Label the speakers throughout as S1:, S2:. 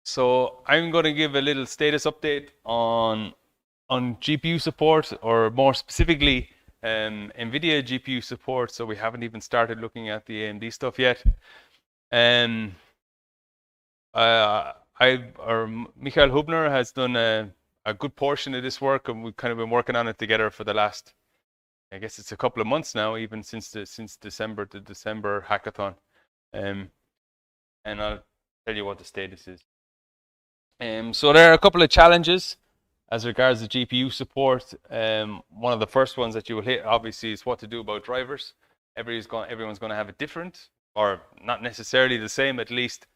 S1: So I'm going to give a little status update on GPU support, or more specifically, NVIDIA GPU support. So we haven't even started looking at the AMD stuff yet. Um, Michael Hubner has done a good portion of this work, and we've kind of been working on it together for the last, I guess it's a couple of months now, even since December, the December hackathon. And I'll tell you what the status is. So there are a couple of challenges as regards to GPU support. One of the first ones that you will hit, obviously, is what to do about drivers. Everyone's going to have a different, or not necessarily the same, at least,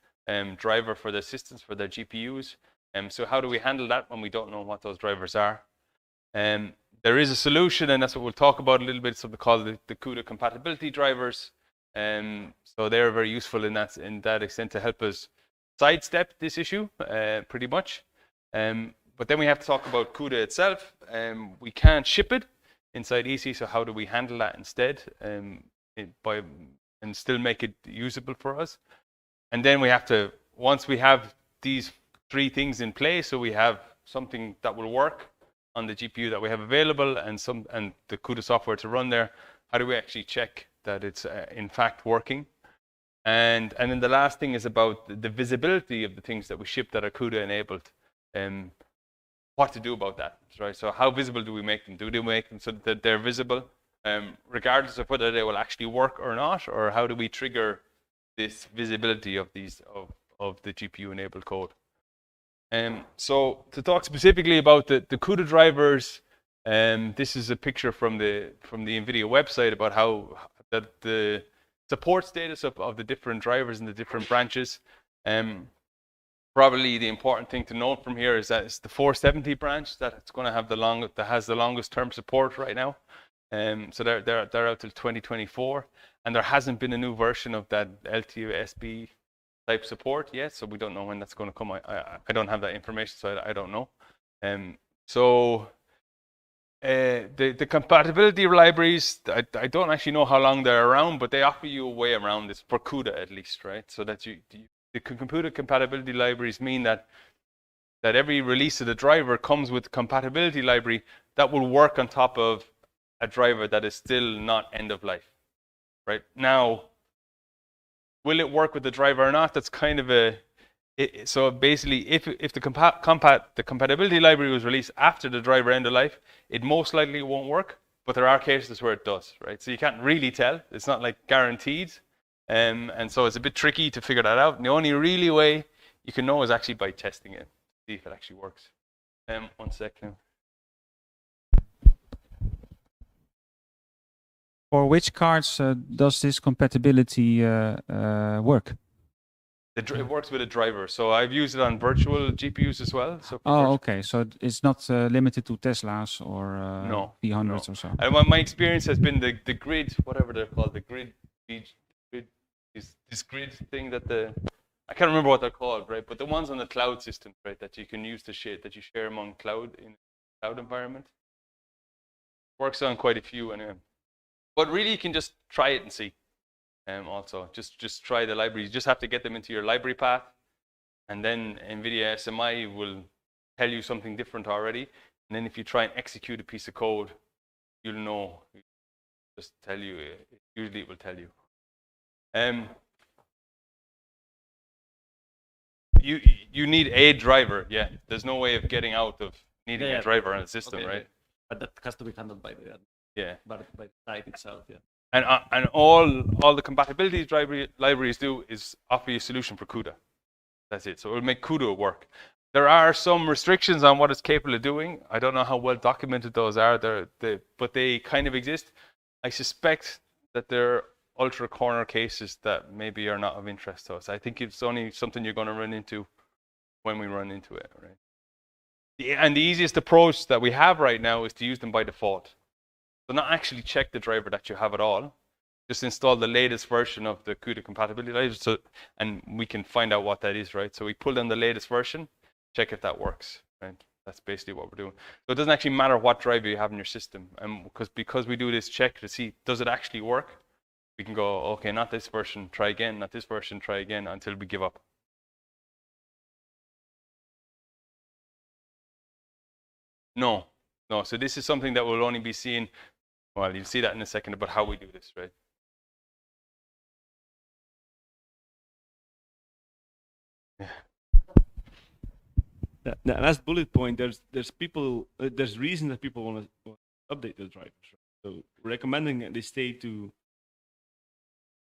S1: driver for the systems, for their GPUs. So how do we handle that when we don't know what those drivers are? There is a solution, and that's what we'll talk about a little bit, something called the CUDA compatibility drivers. So they're very useful in that extent to help us sidestep this issue, pretty much. But then we have to talk about CUDA itself. We can't ship it inside EC, so how do we handle that instead, and still make it usable for us? And then we have to, once we have these three things in place, so we have something that will work on the GPU that we have available, and the CUDA software to run there, how do we actually check that it's in fact working? And then the last thing is about the visibility of the things that we ship that are CUDA enabled. What to do about that, right? So how visible do we make them? Do we make them so that they're visible, regardless of whether they will actually work or not, or how do we trigger this visibility of of the GPU enabled code? So to talk specifically about the CUDA drivers, this is a picture from the NVIDIA website about how the support status of the different drivers and the different branches. Probably the important thing to note from here is that it's the 470 branch that's going to have has the longest term support right now. So they're out till 2024, and there hasn't been a new version of that LTSB type support yet, so we don't know when that's going to come. I don't have that information, so I don't know. The compatibility libraries, I don't actually know how long they're around, but they offer you a way around this, for CUDA at least, right? So that the computer compatibility libraries mean that every release of the driver comes with a compatibility library that will work on top of a driver that is still not end of life, right? Now, will it work with the driver or not? That's kind of so basically, if the compatibility library was released after the driver end of life, it most likely won't work. But there are cases where it does, right? So you can't really tell. It's not like guaranteed, and so it's a bit tricky to figure that out. And the only really way you can know is actually by testing it, see if it actually works. 1 second.
S2: For which cards does this compatibility work?
S1: It works with a driver, so I've used it on virtual GPUs as well. So
S2: okay. So it's not limited to Teslas or
S1: no,
S2: P100s or so.
S1: And my experience has been the grid, whatever they're called, the grid, this grid thing that I can't remember what they're called, right? But the ones on the cloud system, right, that you can use that you share among cloud in a cloud environment, works on quite a few anyway. But really, you can just try it and see. Also, just try the library. You just have to get them into your library path, and then NVIDIA SMI will tell you something different already. And then if you try and execute a piece of code, you'll know. Just tell you. Usually, it will tell you. You need a driver. Yeah, there's no way of getting out of needing a driver in the system, right?
S3: But that has to be handled by the by the site itself. Yeah.
S1: And all the compatibility libraries do is offer you a solution for CUDA. That's it. So it will make CUDA work. There are some restrictions on what it's capable of doing. I don't know how well documented those are. But they kind of exist. I suspect that they're ultra corner cases that maybe are not of interest to us. I think it's only something you're going to run into when we run into it, right? And the easiest approach that we have right now is to use them by default. So not actually check the driver that you have at all. Just install the latest version of the CUDA compatibility library, and we can find out what that is, right? So we pull down the latest version, check if that works, right? That's basically what we're doing. So it doesn't actually matter what driver you have in your system, and because we do this check to see does it actually work, we can go, okay, not this version, try again, not this version, try again, until we give up. No, no. So this is something that will only be seen. Well, you'll see that in a second about how we do this, right? Yeah.
S4: The last bullet point. There's people. There's reason that people want to update the drivers. Right? So recommending that they stay to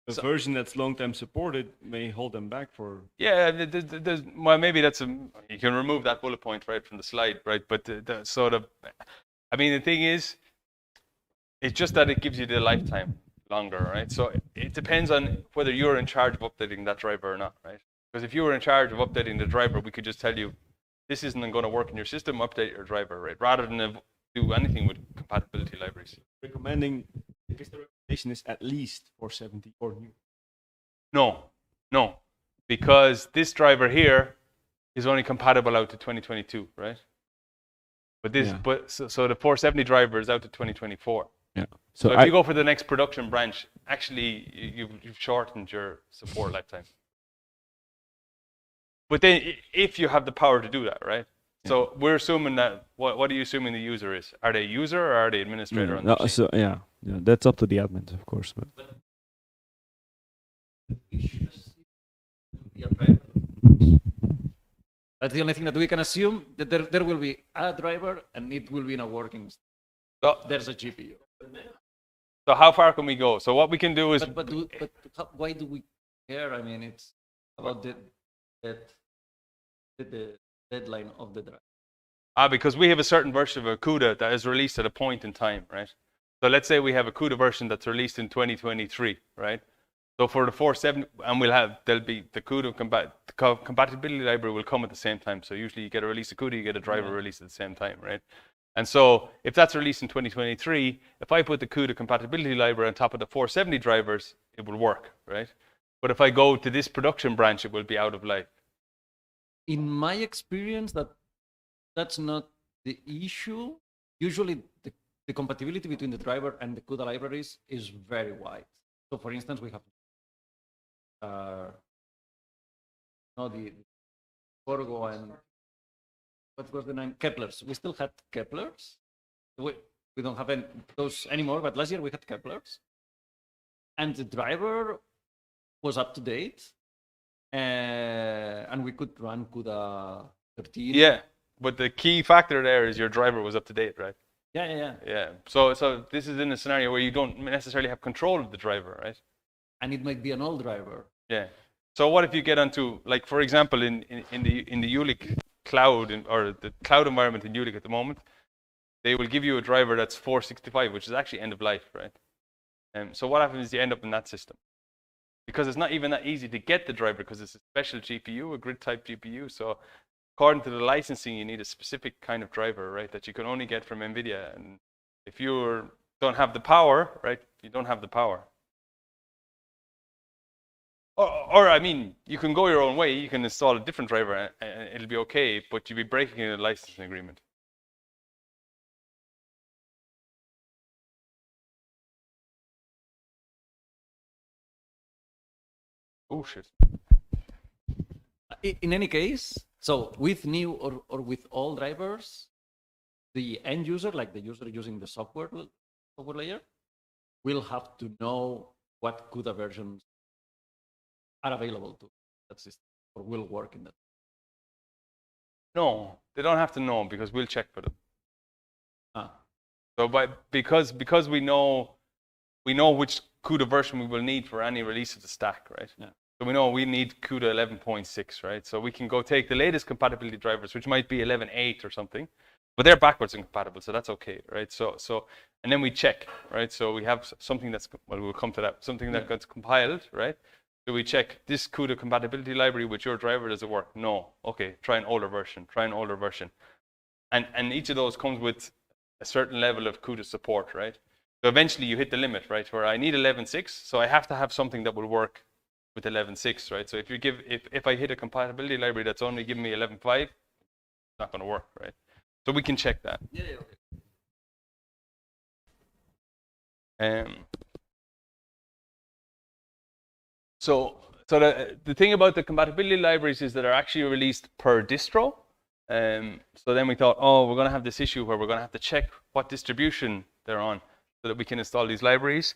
S4: a version that's long time supported may hold them back for.
S1: Yeah, well, maybe that's you can remove that bullet point right from the slide, right? But the sort of, I mean, the thing is, it's just that it gives you the lifetime longer, right? So it depends on whether you're in charge of updating that driver or not, right? Because if you were in charge of updating the driver, we could just tell you, this isn't going to work in your system, update your driver, right? Rather than do anything with compatibility libraries.
S4: Recommending, because the recommendation is at least 470 or new.
S1: No, because this driver here is only compatible out to 2022, right? But this, so the 470 driver is out to 2024.
S4: Yeah.
S1: So if you go for the next production branch, actually you've shortened your support lifetime. But then, if you have the power to do that, right? Yeah. So we're assuming that. What are you assuming the user is? Are they user or are they administrator? On the machine?
S4: So yeah, that's up to the admins, of course. But
S3: that's the only thing that we can assume, that there will be a driver and it will be in a working state.
S1: So
S3: there's a GPU.
S1: So how far can we go? So what we can do is.
S3: But why do we care? I mean, it's about the deadline of the driver.
S1: Because we have a certain version of a CUDA that is released at a point in time, right? So let's say we have a CUDA version that's released in 2023, right? So for the 470, and there'll be the CUDA compatibility library will come at the same time. So usually you get a release of CUDA, you get a driver release at the same time, right? And so if that's released in 2023, if I put the CUDA compatibility library on top of the 470 drivers, it will work, right? But if I go to this production branch, it will be out of life.
S3: In my experience, that's not the issue. Usually the compatibility between the driver and the CUDA libraries is very wide. So for instance, we have the Borgo and what was the name? Keplers. We still had Keplers. We don't have those anymore, but last year we had Keplers. And the driver was up to date. And we could run CUDA 13.
S1: Yeah, but the key factor there is your driver was up to date, right?
S3: Yeah.
S1: So this is in a scenario where you don't necessarily have control of the driver, right?
S3: And it might be an old driver.
S1: Yeah. So what if you get onto, like, for example, in the Jülich cloud or the cloud environment in Jülich at the moment, they will give you a driver that's 465, which is actually end of life, right? So what happens is you end up in that system. Because it's not even that easy to get the driver because it's a special GPU, a grid type GPU. So according to the licensing, you need a specific kind of driver, right, that you can only get from NVIDIA. And if you don't have the power, right, you don't have the power. Or I mean, you can go your own way. You can install a different driver and it'll be okay, but you'll be breaking a licensing agreement. Oh, shit.
S3: In any case, so with new or with all drivers, the end user, like the user using the software layer, will have to know what CUDA versions are available to that system or will work in that.
S1: No, they don't have to know because we'll check for them.
S3: Ah.
S1: So because we know which CUDA version we will need for any release of the stack, right?
S3: Yeah.
S1: So we know we need CUDA 11.6, right? So we can go take the latest compatibility drivers, which might be 11.8 or something, but they're backwards incompatible, so that's okay, right? So and then we check, right? So we have something that's, well, we'll come to that, something that gets compiled, right? So we check this CUDA compatibility library with your driver, does it work? No. Okay, try an older version, And each of those comes with a certain level of CUDA support, right? So eventually you hit the limit, right? Where I need 11.6, so I have to have something that will work with 11.6, right? So if I hit a compatibility library that's only giving me 11.5, it's not going to work, right? So we can check that.
S3: Yeah, okay.
S1: So the thing about the compatibility libraries is that they're actually released per distro. So then we thought, oh, we're going to have this issue where we're going to have to check what distribution they're on so that we can install these libraries.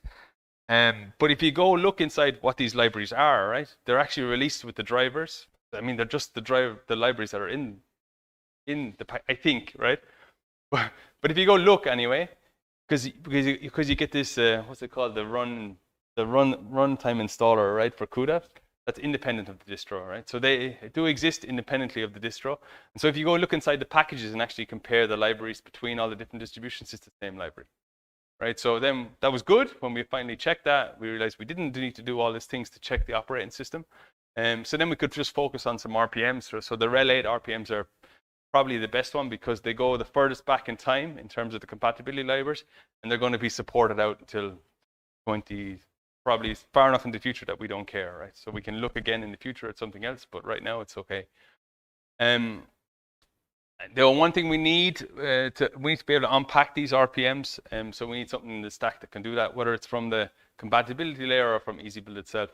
S1: But if you go look inside what these libraries are, right, they're actually released with the drivers. I mean, they're just the libraries that are in the I think, right? But if you go look anyway, because you get this what's it called, the runtime installer, right, for CUDA, that's independent of the distro, right? So they do exist independently of the distro. And so if you go look inside the packages and actually compare the libraries between all the different distributions, it's the same library, right? So then that was good. When we finally checked that, we realized we didn't need to do all these things to check the operating system. So then we could just focus on some RPMs. So the RHEL 8 RPMs are probably the best one because they go the furthest back in time in terms of the compatibility libraries, and they're going to be supported out until probably far enough in the future that we don't care, right? So we can look again in the future at something else, but right now it's okay. The one thing we need to be able to unpack these RPMs, so we need something in the stack that can do that, whether it's from the compatibility layer or from EasyBuild itself.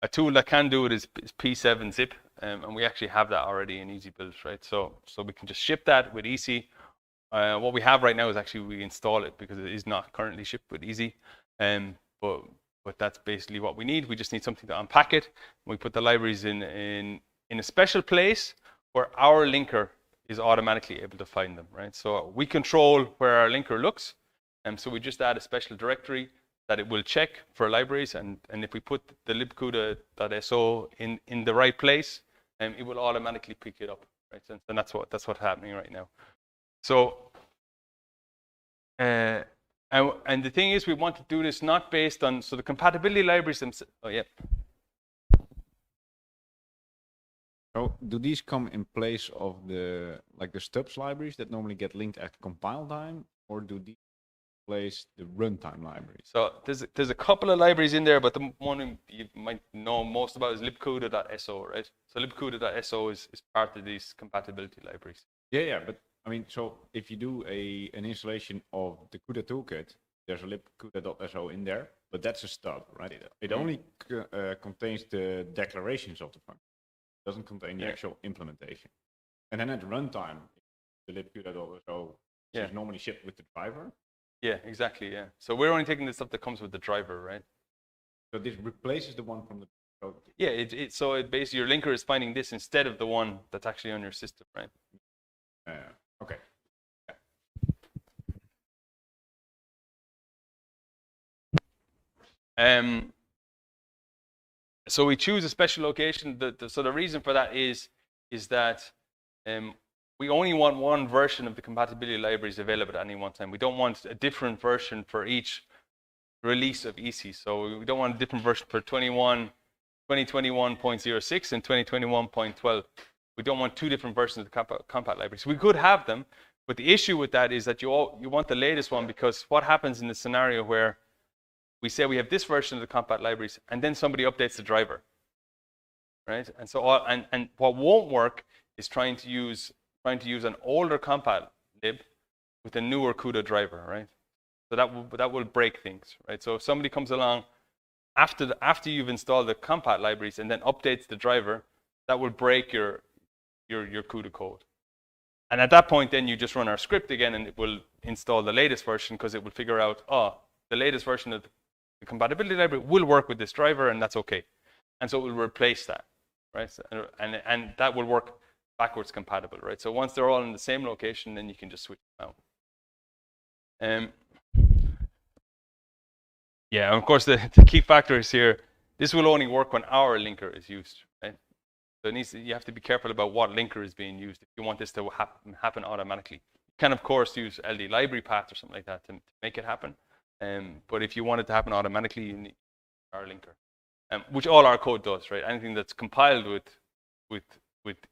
S1: A tool that can do it is P7zip, and we actually have that already in EasyBuild, right? So we can just ship that with Easy. What we have right now is actually we install it because it is not currently shipped with Easy, but that's basically what we need. We just need something to unpack it. We put the libraries in a special place where our linker is automatically able to find them, right? So we control where our linker looks, and so we just add a special directory that it will check for libraries, and if we put the libcuda.so in the right place, it will automatically pick it up, right? And that's what's happening right now. So, and the thing is, we want to do this not based on the compatibility libraries themselves. Oh yeah.
S5: So do these come in place of the stubs libraries that normally get linked at compile time, or do these replace the runtime libraries?
S1: So there's a couple of libraries in there, but the one you might know most about is libcuda.so, right? So libcuda.so is part of these compatibility libraries.
S5: Yeah, but I mean, so if you do an installation of the CUDA toolkit, there's a libcuda.so in there, but that's a stub, right? It only contains the declarations of the function. It doesn't contain the actual implementation. And then at runtime, the libcuda.so is normally shipped with the driver.
S1: Yeah, exactly, yeah. So we're only taking the stuff that comes with the driver, right?
S5: So this replaces the one from the...
S1: Yeah, so it basically, your linker is finding this instead of the one that's actually on your system, right?
S5: Okay.
S1: So we choose a special location. So the reason for that is that we only want one version of the compatibility libraries available at any one time. We don't want a different version for each release of EC. So we don't want a different version for 2021.06 and 2021.12. We don't want two different versions of the compat libraries. We could have them, but the issue with that is that you want the latest one, because what happens in the scenario where we say we have this version of the compat libraries and then somebody updates the driver, right? And so and what won't work is trying to use an older compat lib with a newer CUDA driver, right? So that will break things, right? So if somebody comes along after you've installed the compat libraries and then updates the driver, that will break your CUDA code. And at that point, then you just run our script again, and it will install the latest version, because it will figure out, the latest version of the compatibility library will work with this driver, and that's okay. And so it will replace that, right? So, and that will work backwards compatible, right? So once they're all in the same location, then you can just switch them out. Yeah, and of course, the key factor is here. This will only work when our linker is used, right? So you have to be careful about what linker is being used if you want this to happen automatically. You can, of course, use LD library path or something like that to make it happen. But if you want it to happen automatically, you need our linker, which all our code does, right? Anything that's compiled with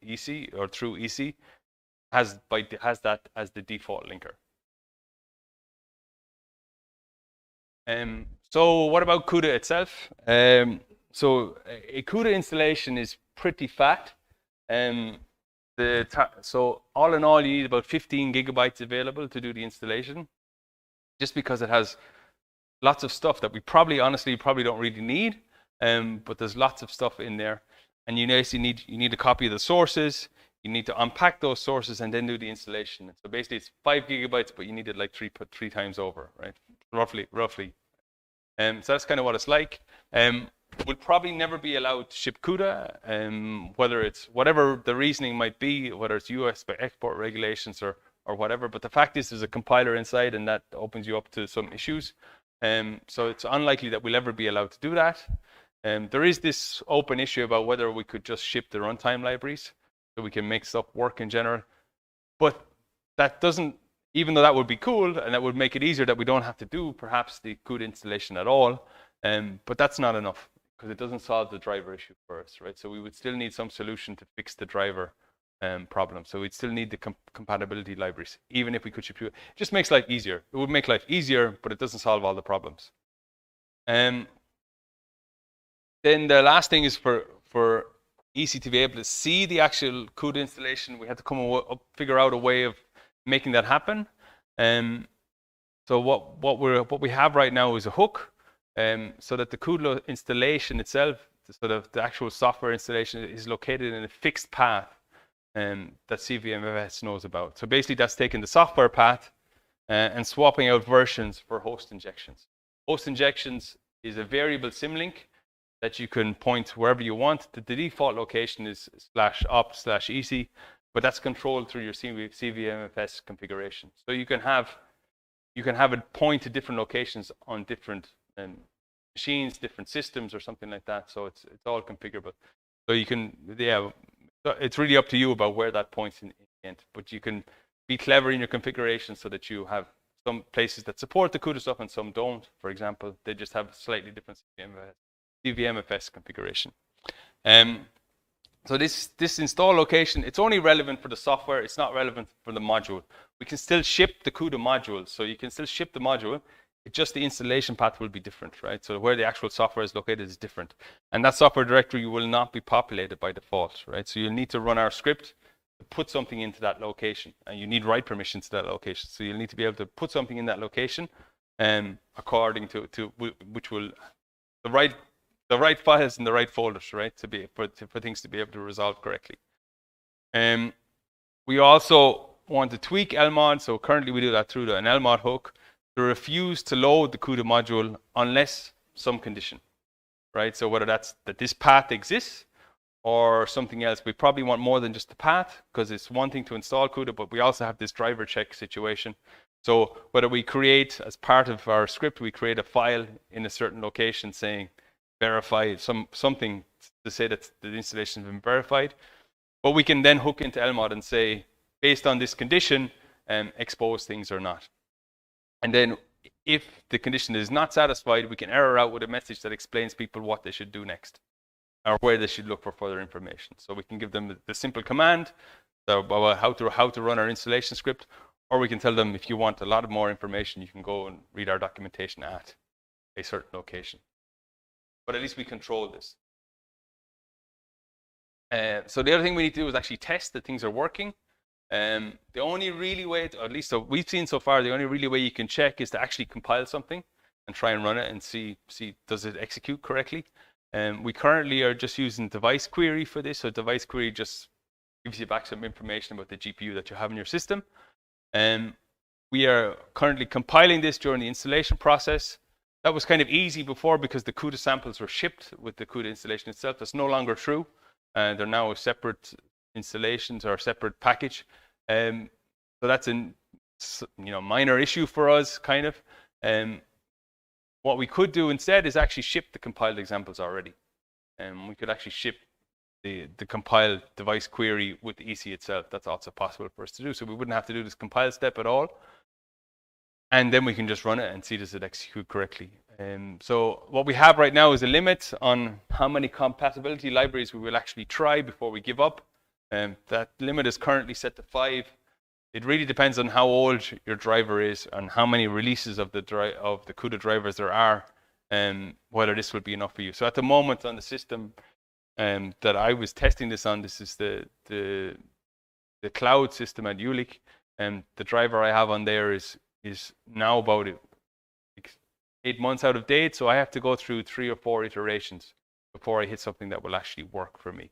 S1: EC or through EC has that as the default linker. So what about CUDA itself? So a CUDA installation is pretty fat. So all in all, you need about 15 gigabytes available to do the installation, just because it has lots of stuff that we honestly don't really need, but there's lots of stuff in there. And you need a copy of the sources. you need to unpack those sources and then do the installation. So basically it's 5 gigabytes, but you need it like three times over, right? Roughly. So that's kind of what it's like. We'll probably never be allowed to ship CUDA, whether it's whatever the reasoning might be, whether it's US export regulations or whatever. But the fact is there's a compiler inside and that opens you up to some issues. So it's unlikely that we'll ever be allowed to do that. There is this open issue about whether we could just ship the runtime libraries so we can make stuff work in general. But that doesn't, even though that would be cool and that would make it easier that we don't have to do perhaps the CUDA installation at all, but that's not enough because it doesn't solve the driver issue for us, right? So we would still need some solution to fix the driver problem. So we'd still need the compatibility libraries, even if we could ship you. It just makes life easier. It would make life easier, but it doesn't solve all the problems. Then the last thing is for EC to be able to see the actual CUDA installation, we had to figure out a way of making that happen. So what we have right now is a hook, so that the CUDA installation itself, the actual software installation, is located in a fixed path that CVMFS knows about. So basically that's taking the software path and swapping out versions for host injections. Host injections is a variable symlink that you can point wherever you want. The default location is /op/EC, but that's controlled through your CVMFS configuration. So you can have it point to different locations on different machines, different systems, or something like that. So it's all configurable. So you can, it's really up to you about where that points in the end. But you can be clever in your configuration so that you have some places that support the CUDA stuff and some don't. For example, they just have slightly different CVMFS configuration. So this install location, it's only relevant for the software. It's not relevant for the module. We can still ship the CUDA module. So you can still ship the module. It's just the installation path will be different, right? So where the actual software is located is different. And that software directory will not be populated by default, right? So you'll need to run our script to put something into that location. And you need write permission to that location. So you'll need to be able to put something in that location according to which will, the right files in the right folders, right? For things to be able to resolve correctly. We also want to tweak LMOD. So currently we do that through an LMOD hook. To refuse to load the CUDA module unless some condition, right? So whether that's that this path exists or something else, we probably want more than just the path because it's one thing to install CUDA, but we also have this driver check situation. So whether we create, as part of our script, we create a file in a certain location saying verify something to say that the installation has been verified, but we can then hook into LMOD and say, based on this condition, expose things or not. And then if the condition is not satisfied, we can error out with a message that explains people what they should do next or where they should look for further information. So we can give them the simple command about how to run our installation script, or we can tell them if you want a lot of more information, you can go and read our documentation at a certain location. But at least we control this. So the other thing we need to do is actually test that things are working. The only really way, at least so we've seen so far, the only really way you can check is to actually compile something and try and run it and see does it execute correctly. We currently are just using device query for this. So device query just gives you back some information about the GPU that you have in your system. We are currently compiling this during the installation process. That was kind of easy before because the CUDA samples were shipped with the CUDA installation itself. That's no longer true. They're now a separate installations or a separate package. So that's a minor issue for us, kind of. What we could do instead is actually ship the compiled examples already. We could actually ship the compiled device query with the EC itself. That's also possible for us to do. So we wouldn't have to do this compile step at all. And then we can just run it and see does it execute correctly. So what we have right now is a limit on how many compatibility libraries we will actually try before we give up. That limit is currently set to 5. It really depends on how old your driver is and how many releases of the CUDA drivers there are, whether this will be enough for you. So at the moment on the system that I was testing this on, this is the cloud system at Jülich, and the driver I have on there is now about 8 months out of date. So I have to go through 3 or 4 iterations before I hit something that will actually work for me.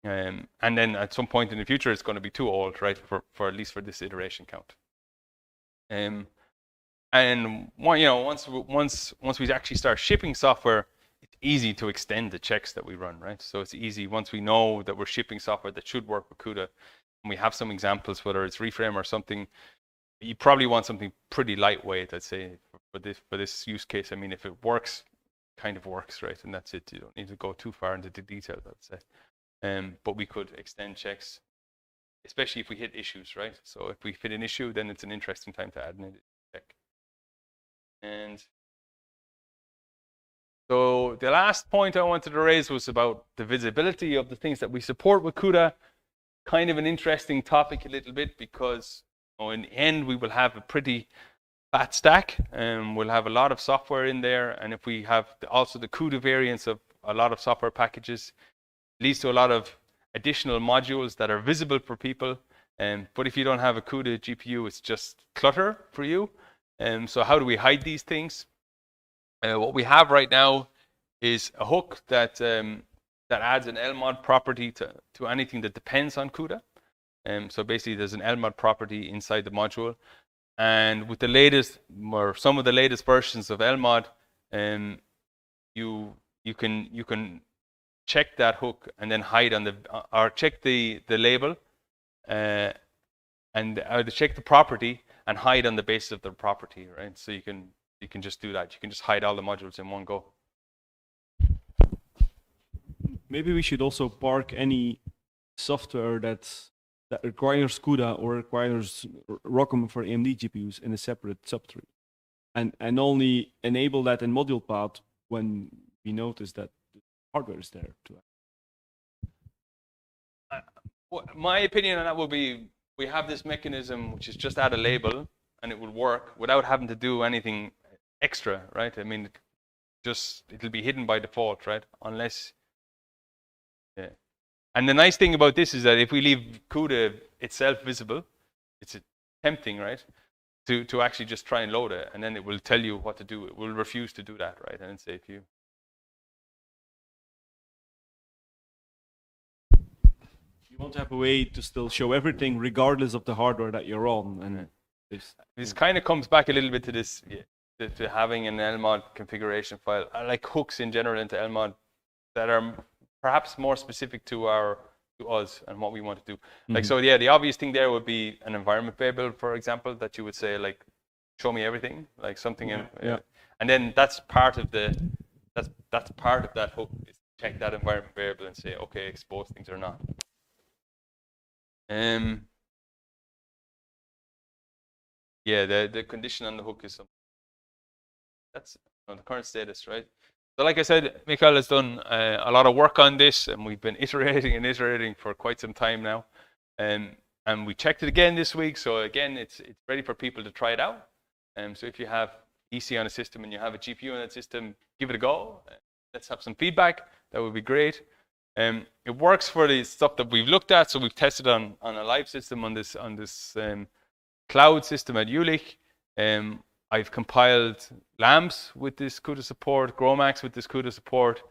S1: And then at some point in the future, it's going to be too old, right? For at least for this iteration count. And once we actually start shipping software, it's easy to extend the checks that we run, right? So it's easy once we know that we're shipping software that should work with CUDA, and we have some examples, whether it's Reframe or something. You probably want something pretty lightweight, I'd say, for this use case. I mean, if it works, kind of works, right? And that's it. You don't need to go too far into the details, I'd say. But we could extend checks, especially if we hit issues, right? So if we hit an issue, then it's an interesting time to add an check. And so the last point I wanted to raise was about the visibility of the things that we support with CUDA. Kind of an interesting topic a little bit, because in the end we will have a pretty fat stack, and we'll have a lot of software in there. And if we have also the CUDA variants of a lot of software packages, it leads to a lot of additional modules that are visible for people. But if you don't have a CUDA GPU, it's just clutter for you. So how do we hide these things? What we have right now is a hook that adds an LMOD property to anything that depends on CUDA. So basically, there's an LMOD property inside the module, and with the latest or some of the latest versions of LMOD, you can check that hook and then hide on or check the label, and check the property and hide on the basis of the property, right? So you can just do that. You can just hide all the modules in one go.
S4: Maybe we should also park any software that requires CUDA or requires ROCm for AMD GPUs in a separate subtree, and only enable that in module path when we notice that the hardware is there.
S1: My opinion on that will be, we have this mechanism which is just add a label and it will work without having to do anything extra, right? I mean, it'll be hidden by default, right? Unless, yeah. And the nice thing about this is that if we leave CUDA itself visible, it's tempting, right? To actually just try and load it, and then it will tell you what to do. It will refuse to do that, right? And say if you
S4: want to have a way to still show everything regardless of the hardware that you're on. And
S1: this kind of comes back a little bit to this, to having an LMOD configuration file. I like hooks in general into LMOD that are perhaps more specific to us and what we want to do. Like, so yeah, the obvious thing there would be an environment variable, for example, that you would say, like, show me everything, like something and then that's part of that's part of that hook, is check that environment variable and say, okay, expose things or not. Yeah, the condition on the hook is something that's the current status, right? So like I said, Mikael has done a lot of work on this, and we've been iterating for quite some time now. And we checked it again this week, so again, it's ready for people to try it out. So if you have EC on a system and you have a GPU on that system, give it a go. Let's have some feedback. That would be great. It works for the stuff that we've looked at. So we've tested on a live system on this cloud system at Jülich. I've compiled LAMPS with this CUDA support, GROMACS with this CUDA support,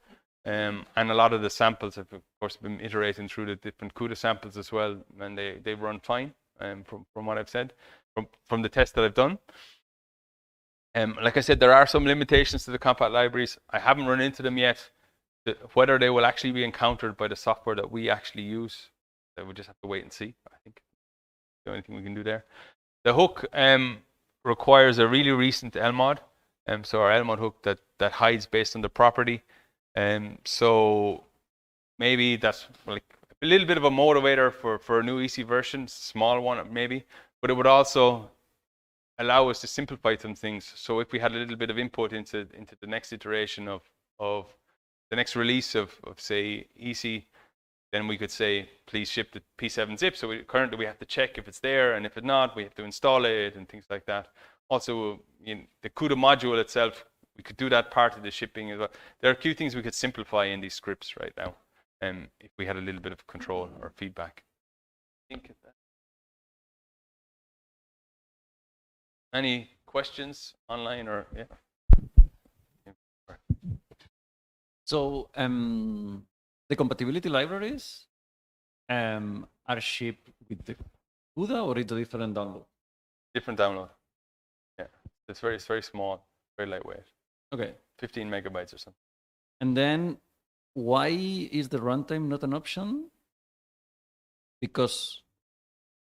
S1: and a lot of the samples have, of course, been iterating through the different CUDA samples as well, and they run fine from what I've said, from the test that I've done. Like I said, there are some limitations to the Compat libraries. I haven't run into them yet. Whether they will actually be encountered by the software that we actually use, we just have to wait and see. I think the only thing we can do there. The hook requires a really recent LMOD, so our LMOD hook that hides based on the property. So maybe that's like a little bit of a motivator for a new EC version, small one maybe, but it would also allow us to simplify some things. So if we had a little bit of input into the next iteration of the next release of say EC, then we could say, please ship the P7 zip. So currently we have to check if it's there, and if it's not, we have to install it and things like that. Also, the CUDA module itself, we could do that part of the shipping as well. There are a few things we could simplify in these scripts right now, if we had a little bit of control or feedback. Any questions online or yeah?
S3: So the compatibility libraries are shipped with the CUDA, or it's a different download?
S1: Different download. Yeah, it's very small, very lightweight,
S3: Okay.
S1: 15 megabytes or something.
S3: And then why is the runtime not an option? Because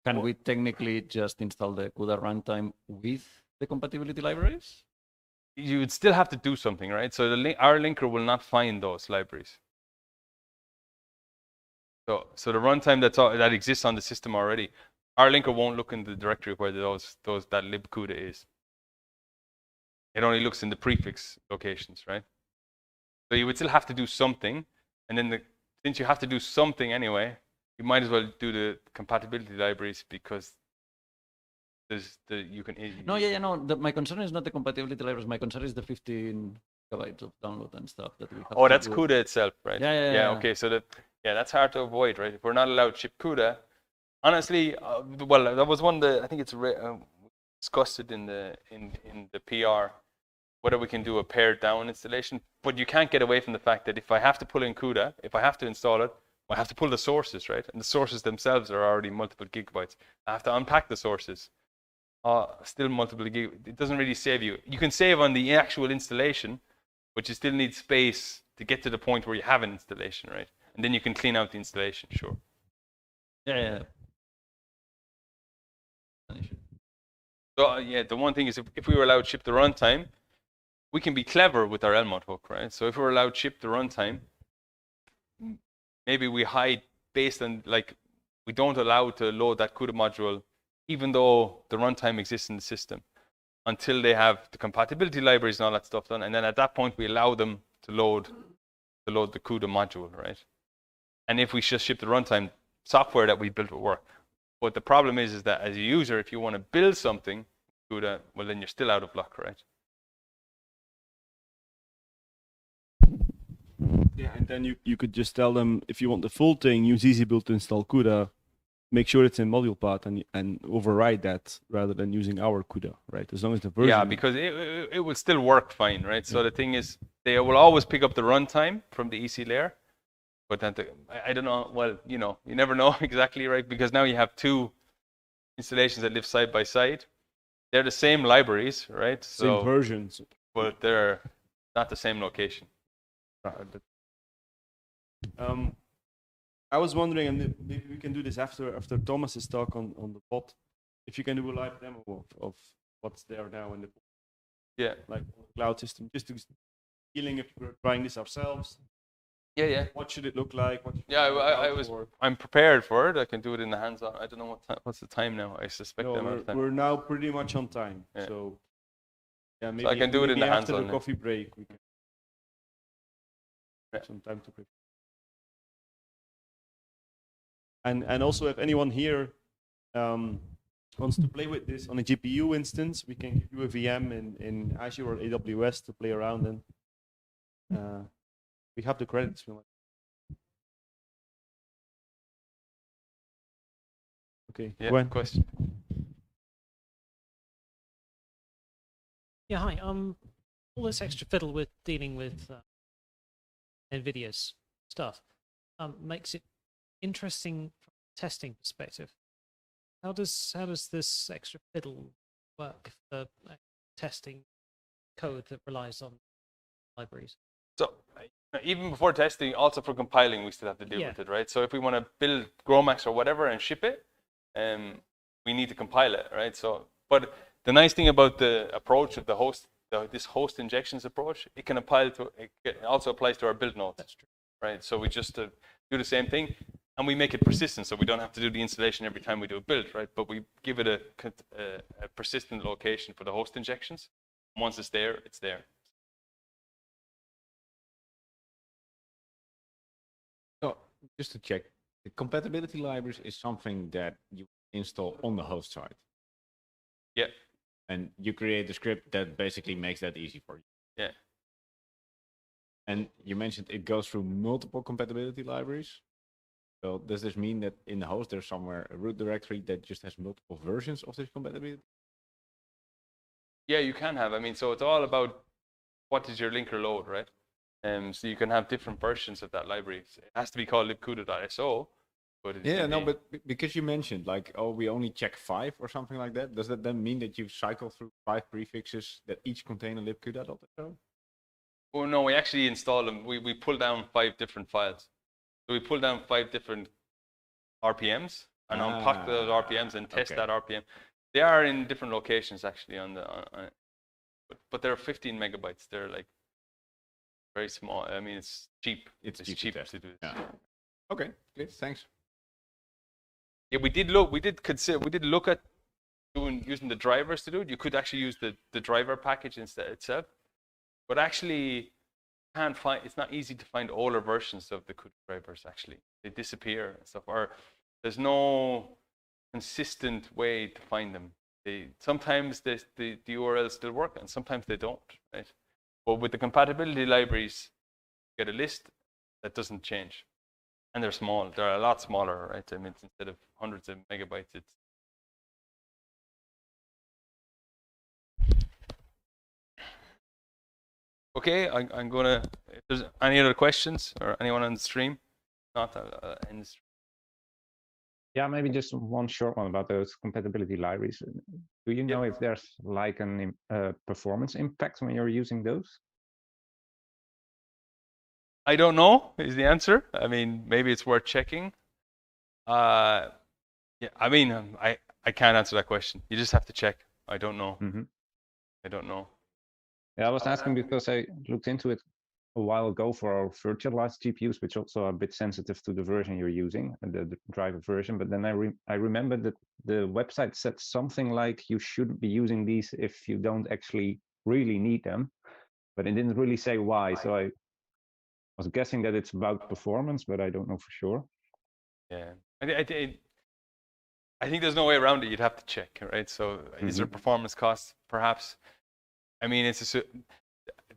S3: can we technically just install the CUDA runtime with the compatibility libraries?
S1: You would still have to do something, right? So our linker will not find those libraries. So the runtime that exists on the system already, our linker won't look in the directory where that libcuda is. It only looks in the prefix locations, right? So you would still have to do something, and then since you have to do something anyway, you might as well do the compatibility libraries, because you can.
S3: No. My concern is not the compatibility libraries. My concern is the 15 gigabytes of download and stuff that we have.
S1: Oh,
S3: to
S1: that's
S3: do.
S1: CUDA itself, right?
S3: Yeah.
S1: Okay, so that's hard to avoid, right? If we're not allowed to ship CUDA, honestly, well, that was one that I think it's discussed it in the PR, whether we can do a pared down installation. But you can't get away from the fact that if I have to pull in CUDA, if I have to install it, I have to pull the sources, right? And the sources themselves are already multiple gigabytes. I have to unpack the sources. Still multiple gigabytes. It doesn't really save you. You can save on the actual installation, but you still need space to get to the point where you have an installation, right? And then you can clean out the installation, sure.
S3: Yeah.
S1: So the one thing is, if we were allowed to ship the runtime, we can be clever with our Elmot hook, right? So if we're allowed to ship the runtime, maybe we hide based on, like, we don't allow to load that CUDA module, even though the runtime exists in the system, until they have the compatibility libraries and all that stuff done. And then at that point, we allow them to load the CUDA module, right? And if we just ship the runtime, software that we built will work. But the problem is that as a user, if you want to build something CUDA, well, then you're still out of luck, right?
S4: Yeah, and then you could just tell them, if you want the full thing, use EasyBuild to install CUDA, make sure it's in module path, and override that rather than using our CUDA, right? As long as the version.
S1: Yeah, because it will still work fine, right? So the thing is, they will always pick up the runtime from the EC layer, but then I don't know. Well, you never know exactly, right? Because now you have two installations that live side by side. They're the same libraries, right?
S4: Same versions,
S1: but they're not the same location.
S4: I was wondering, and maybe we can do this after Thomas's talk on the pod, if you can do a live demo of what's there now in the like cloud system, just to feeling if we're trying this ourselves.
S1: Yeah.
S4: What should it look like?
S1: I'm prepared for it. I can do it in the hands-on. I don't know what's the time now. I suspect
S4: we're now pretty much on time.
S1: Yeah.
S4: So yeah, maybe
S1: so I can do it in the hands-on.
S4: After the coffee break, we can have some time to prepare. And also, if anyone here wants to play with this on a GPU instance, we can give you a VM in Azure or AWS to play around in. We have the credits. Okay,
S1: yeah,
S4: Gwen.
S1: question.
S6: Yeah, hi. All this extra fiddle with dealing with NVIDIA's stuff makes it interesting from a testing perspective. How does this extra fiddle work for testing code that relies on libraries?
S1: So even before testing, also for compiling, we still have to deal with it, right? So if we want to build GROMACS or whatever and ship it, we need to compile it, right? So, but the nice thing about the approach of the host, this host injections approach, it also applies to our build nodes.
S6: That's true.
S1: Right? So we just do the same thing, and we make it persistent, so we don't have to do the installation every time we do a build, right? But we give it a persistent location for the host injections. Once it's there, it's there.
S5: So just to check, the compatibility libraries is something that you install on the host side.
S1: Yeah.
S5: And you create a script that basically makes that easy for you.
S1: Yeah.
S5: And you mentioned it goes through multiple compatibility libraries. So does this mean that in the host there's somewhere a root directory that just has multiple versions of this compatibility?
S1: Yeah, you can have. I mean, so it's all about what is your linker load, right? So you can have different versions of that library. It has to be called libcuda.so, But it's
S5: Yeah, no,
S1: maybe-
S5: but because you mentioned like, oh, we only check 5 or something like that. Does that then mean that you cycle through 5 prefixes that each contain a libcuda.so?
S1: Oh no, we actually install them. We pull down 5 different files. So we pull down 5 different RPMs and unpack those RPMs and test
S5: okay.
S1: that RPM. They are in different locations actually on the, but they're 15 megabytes. They're like very small. I mean, it's cheap.
S5: It's cheap to
S1: cheap
S5: test.
S1: to do this.
S5: Yeah. Okay, good. Thanks.
S1: Yeah, we did look at using the drivers to do it. You could actually use the driver package instead itself, but actually can't find. It's not easy to find older versions of the CUDA drivers. Actually, they disappear and stuff, or there's no consistent way to find them. Sometimes the URLs still work, and sometimes they don't. Right? But with the compatibility libraries, you get a list that doesn't change. And they're small. They're a lot smaller, right? I mean, instead of hundreds of megabytes, it's. Okay, I'm gonna. If there's any other questions or anyone on the stream, not in the stream.
S7: Yeah, maybe just one short one about those compatibility libraries. Do you know if there's like an performance impact when you're using those?
S1: I don't know is the answer. I mean, maybe it's worth checking. Yeah, I mean, I can't answer that question. You just have to check. I don't know.
S7: Mm-hmm.
S1: I don't know.
S7: Yeah, I was asking because I looked into it a while ago for our virtualized GPUs, which also are a bit sensitive to the version you're using, the driver version. But then I remembered that the website said something like you shouldn't be using these if you don't actually really need them. But it didn't really say why. So I was guessing that it's about performance, but I don't know for sure.
S1: Yeah, I think there's no way around it. You'd have to check, right? So is there performance costs? Perhaps. I mean,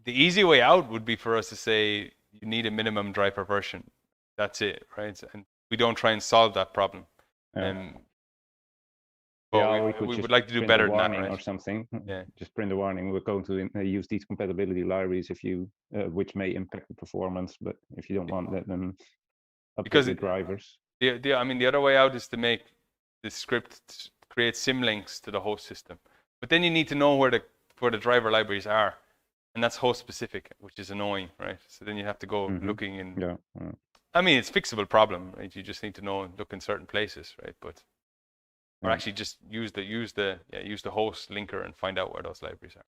S1: the easy way out would be for us to say you need a minimum driver version. That's it, right? And we don't try and solve that problem.
S7: Yeah.
S1: But
S7: Yeah,
S1: we
S7: just
S1: would like to do
S7: print
S1: better
S7: a
S1: than that,
S7: warning
S1: right?
S7: or something.
S1: Yeah.
S7: Just print a warning. We're going to use these compatibility libraries if you, which may impact the performance. But if you don't want that, then update the drivers.
S1: I mean, the other way out is to make the script create symlinks to the host system. But then you need to know where the driver libraries are, and that's host specific, which is annoying, right? So then you have to go looking in.
S7: Yeah.
S1: I mean, it's a fixable problem, right? You just need to know and look in certain places, right? But or actually just use the host linker and find out where those libraries are.